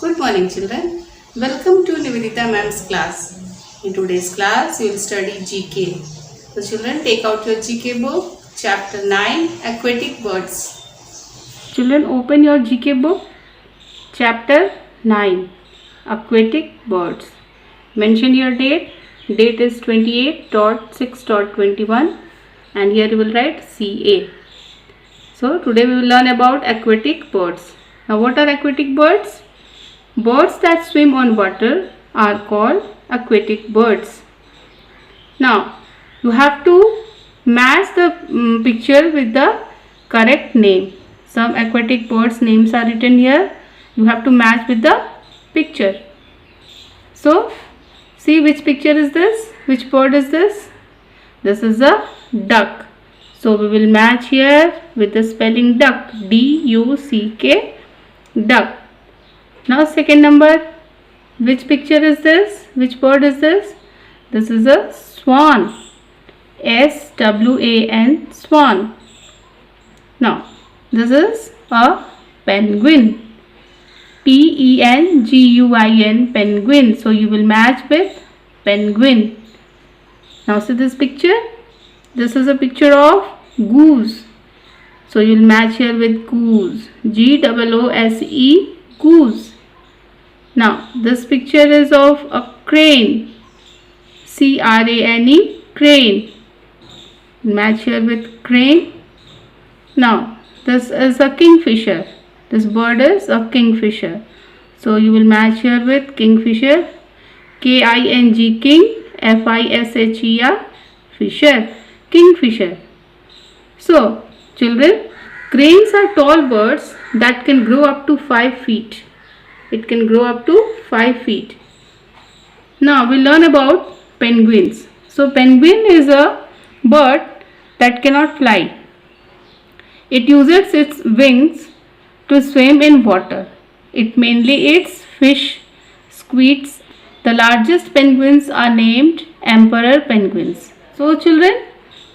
Good morning children. Welcome to Nivedita ma'am's class. In today's class you will study GK. So children, take out your GK book, chapter 9, Aquatic Birds. Children, open your GK book, chapter 9, Aquatic Birds. Mention your date. Date is 28.6.21 and here you will write CA. So today we will learn about aquatic birds. Now what are aquatic birds? Birds that swim on water are called aquatic birds. Now you have to match the picture with the correct name. Some aquatic birds names are written here. You have to match with the picture. So see which picture is this? Which bird is this? This is a duck. So we will match here with the spelling duck. D-U-C-K, duck. Now second number, which picture is this? Which bird is this? This is a swan. S-W-A-N, swan. Now this is a penguin. P-E-N-G-U-I-N, penguin. So you will match with penguin. Now see this picture. This is a picture of goose. So you will match here with goose. G-O-O-S-E, goose. Now this picture is of a crane. C-R-A-N-E, crane. Match here with crane. Now this is a kingfisher. This bird is a kingfisher. So you will match here with kingfisher. K-I-N-G, king. F-I-S-H-E-R, fisher. Kingfisher. So children, cranes are tall birds that can grow up to 5 feet. It can grow up to 5 feet. Now we learn about penguins. So penguin is a bird that cannot fly. It uses its wings to swim in water. It mainly eats fish, squids. The largest penguins are named emperor penguins. So children,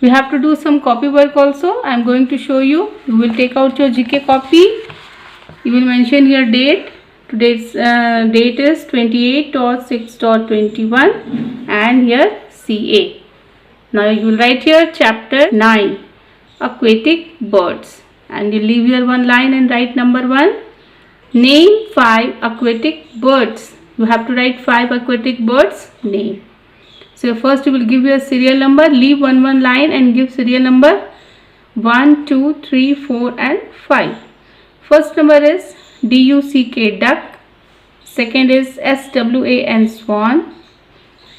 we have to do some copy work also. I am going to show you. You will take out your GK copy. You will mention your date. Today's date is 28.6.21 and here CA. Now you will write here chapter 9, aquatic birds, and you leave here one line and write number 1. Name 5 aquatic birds. You have to write 5 aquatic birds name. So first you will give your serial number, leave one line and give serial number 1, 2, 3, 4 and 5. First number is D-U-C-K, duck. Second is S-W-A-N, swan.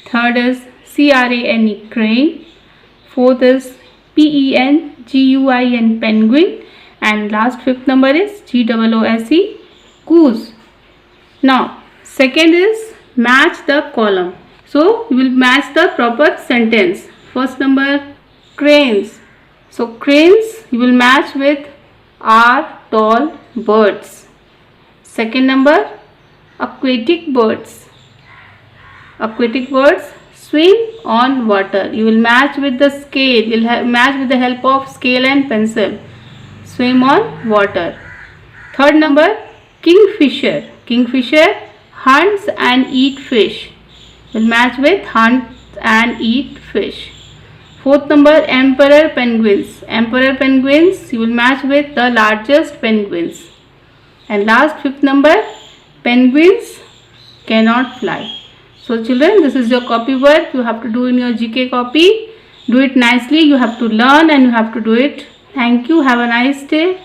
Third is C-R-A-N-E, crane. Fourth is P-E-N-G-U-I-N, penguin. And last fifth number is G-O-O-S-E, goose. Now second is match the column. So you will match the proper sentence. First number, cranes. So cranes you will match with are tall birds. Second number, aquatic birds. Aquatic birds swim on water. You will match with the scale. You will match with the help of scale and pencil. Swim on water. Third number, kingfisher. Kingfisher hunts and eat fish. Will match with hunt and eat fish. Fourth number, emperor penguins. Emperor penguins you will match with the largest penguins. And last fifth number, penguins cannot fly. So children, this is your copy work. You have to do in your GK copy. Do it nicely. You have to learn and you have to do it. Thank you. Have a nice day.